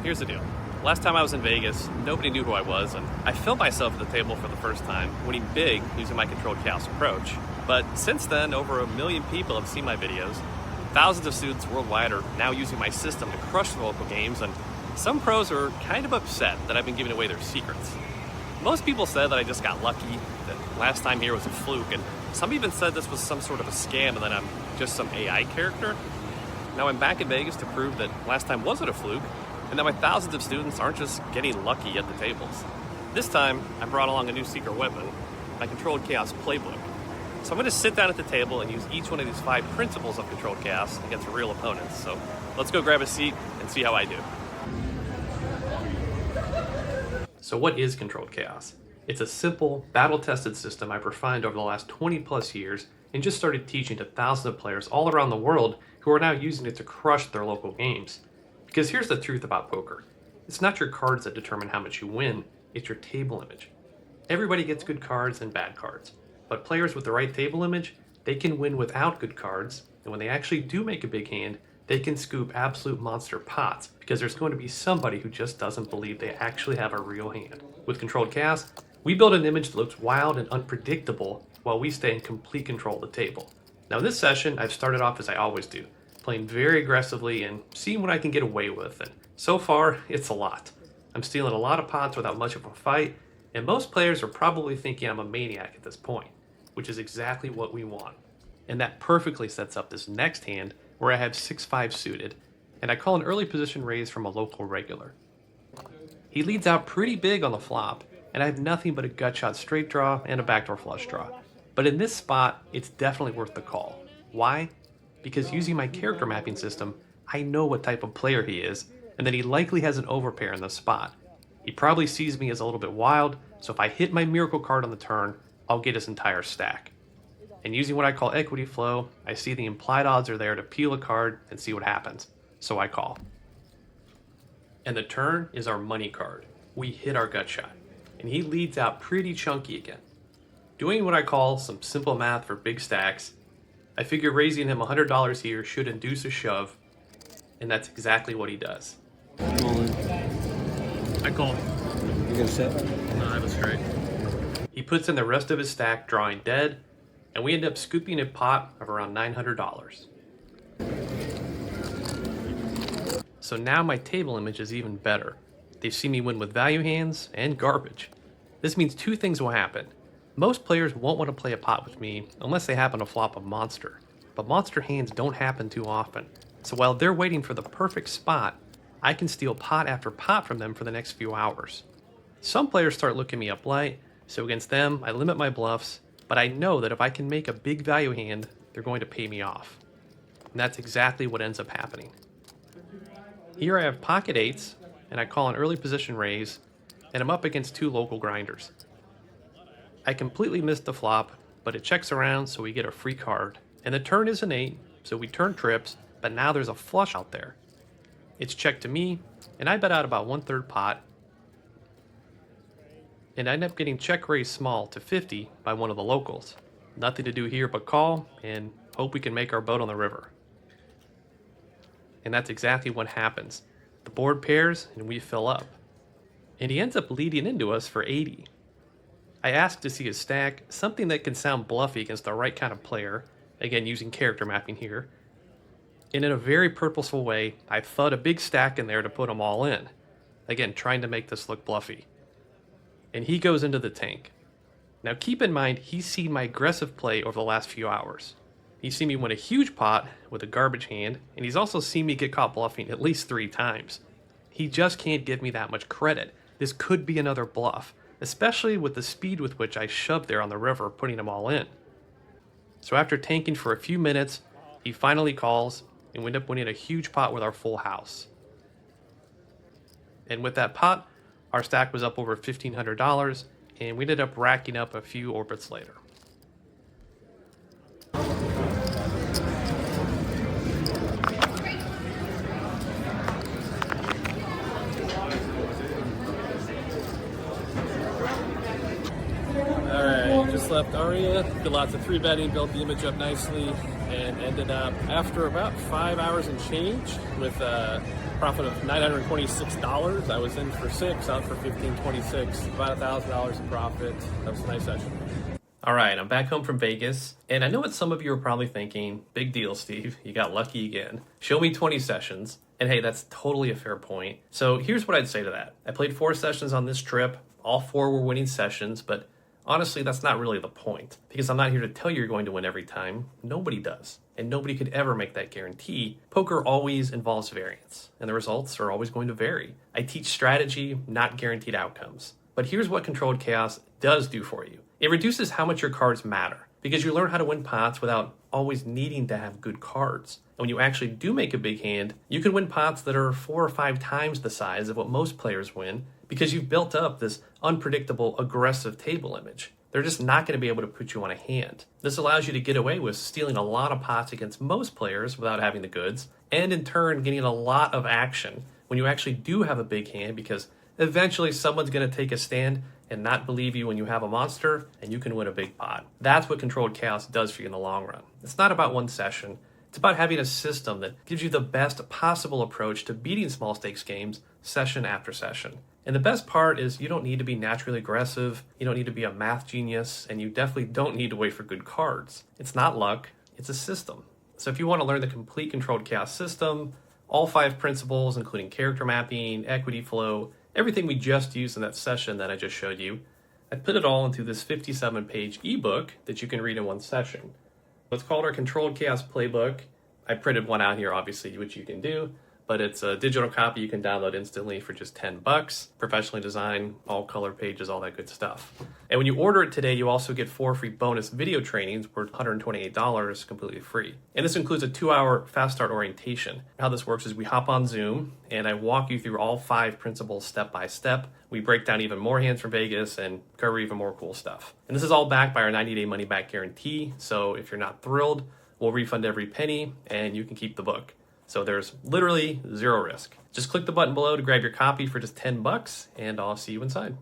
here's the deal. Last time I was in Vegas, nobody knew who I was, and I filmed myself at the table for the first time, winning big using my controlled chaos approach. But since then, over 1 million people have seen my videos. Thousands of students worldwide are now using my system to crush the local games, and some pros are kind of upset that I've been giving away their secrets. Most people said that I just got lucky, that last time here was a fluke, and some even said this was some sort of a scam and that I'm just some AI character. Now I'm back in Vegas to prove that last time wasn't a fluke, and that my thousands of students aren't just getting lucky at the tables. This time, I brought along a new secret weapon, my Controlled Chaos playbook. So I'm going to sit down at the table and use each one of these 5 principles of Controlled Chaos against real opponents. So let's go grab a seat and see how I do. So what is Controlled Chaos? It's a simple, battle-tested system I've refined over the last 20 plus years and just started teaching to thousands of players all around the world who are now using it to crush their local games. Because here's the truth about poker. It's not your cards that determine how much you win, it's your table image. Everybody gets good cards and bad cards, but players with the right table image, they can win without good cards, and when they actually do make a big hand, they can scoop absolute monster pots, because there's going to be somebody who just doesn't believe they actually have a real hand. With Controlled Chaos, we build an image that looks wild and unpredictable while we stay in complete control of the table. Now in this session, I've started off as I always do, playing very aggressively and seeing what I can get away with, and so far, it's a lot. I'm stealing a lot of pots without much of a fight, and most players are probably thinking I'm a maniac at this point, which is exactly what we want. And that perfectly sets up this next hand where I have 6-5 suited, and I call an early position raise from a local regular. He leads out pretty big on the flop, and I have nothing but a gut shot straight draw and a backdoor flush draw. But in this spot, it's definitely worth the call. Why? Because using my character mapping system, I know what type of player he is, and that he likely has an overpair in the spot. He probably sees me as a little bit wild, so if I hit my miracle card on the turn, I'll get his entire stack. And using what I call equity flow, I see the implied odds are there to peel a card and see what happens, so I call. And the turn is our money card. We hit our gut shot, and he leads out pretty chunky again. Doing what I call some simple math for big stacks, I figure raising him $100 here should induce a shove, and that's exactly what he does. I call. You gonna set? No, I have a straight. He puts in the rest of his stack, drawing dead, and we end up scooping a pot of around $900. So now my table image is even better. They see me win with value hands and garbage. This means 2 things will happen. Most players won't want to play a pot with me unless they happen to flop a monster, but monster hands don't happen too often. So while they're waiting for the perfect spot, I can steal pot after pot from them for the next few hours. Some players start looking me up light, so against them I limit my bluffs, but I know that if I can make a big value hand, they're going to pay me off. And that's exactly what ends up happening. Here I have pocket 8s, and I call an early position raise, and I'm up against 2 local grinders. I completely missed the flop, but it checks around so we get a free card. And the turn is an 8, so we turn trips, but now there's a flush out there. It's checked to me, and I bet out about 1/3 pot, and I end up getting check raised small to 50 by one of the locals. Nothing to do here but call, and hope we can make our boat on the river. And that's exactly what happens. The board pairs, and we fill up. And he ends up leading into us for 80. I ask to see his stack, something that can sound bluffy against the right kind of player, again using character mapping here. And in a very purposeful way, I thud a big stack in there to put them all in. Again, trying to make this look bluffy. And he goes into the tank. Now keep in mind, he's seen my aggressive play over the last few hours. He's seen me win a huge pot with a garbage hand, and he's also seen me get caught bluffing at least 3 times. He just can't give me that much credit. This could be another bluff, especially with the speed with which I shoved there on the river, putting them all in. So after tanking for a few minutes, he finally calls, and we end up winning a huge pot with our full house. And with that pot, our stack was up over $1,500, and we ended up racking up a few orbits later. slept Aria, did lots of 3-betting, built the image up nicely, and ended up, after about 5 hours and change, with a profit of $926. I was in for 6, out for 1526, about $1,000 in profit. That was a nice session. All right, I'm back home from Vegas, and I know what some of you are probably thinking. Big deal, Steve. You got lucky again. Show me 20 sessions. And hey, that's totally a fair point. So here's what I'd say to that. I played 4 sessions on this trip. All 4 were winning sessions, but honestly, that's not really the point, because I'm not here to tell you you're going to win every time. Nobody does, and nobody could ever make that guarantee. Poker always involves variance, and the results are always going to vary. I teach strategy, not guaranteed outcomes. But here's what Controlled Chaos does do for you. It reduces how much your cards matter, because you learn how to win pots without always needing to have good cards. And when you actually do make a big hand, you can win pots that are 4 or 5 times the size of what most players win, because you've built up this unpredictable, aggressive table image. They're just not going to be able to put you on a hand. This allows you to get away with stealing a lot of pots against most players without having the goods, and in turn getting a lot of action when you actually do have a big hand, because eventually someone's going to take a stand and not believe you when you have a monster, and you can win a big pot. That's what Controlled Chaos does for you in the long run. It's not about one session. It's about having a system that gives you the best possible approach to beating small stakes games session after session. And the best part is you don't need to be naturally aggressive, you don't need to be a math genius, and you definitely don't need to wait for good cards. It's not luck, it's a system. So if you want to learn the complete Controlled Chaos system, all 5 principles, including character mapping, equity flow, everything we just used in that session that I just showed you, I put it all into this 57-page ebook that you can read in one session. It's called our Controlled Chaos Playbook. I printed one out here, obviously, which you can do, but it's a digital copy you can download instantly for just $10. Professionally designed, all color pages, all that good stuff. And when you order it today, you also get 4 free bonus video trainings worth $128 completely free. And this includes a 2-hour fast start orientation. How this works is we hop on Zoom and I walk you through all 5 principles step by step. We break down even more hands from Vegas and cover even more cool stuff. And this is all backed by our 90-day money-back guarantee. So if you're not thrilled, we'll refund every penny and you can keep the book. So there's literally 0 risk. Just click the button below to grab your copy for just $10 and I'll see you inside.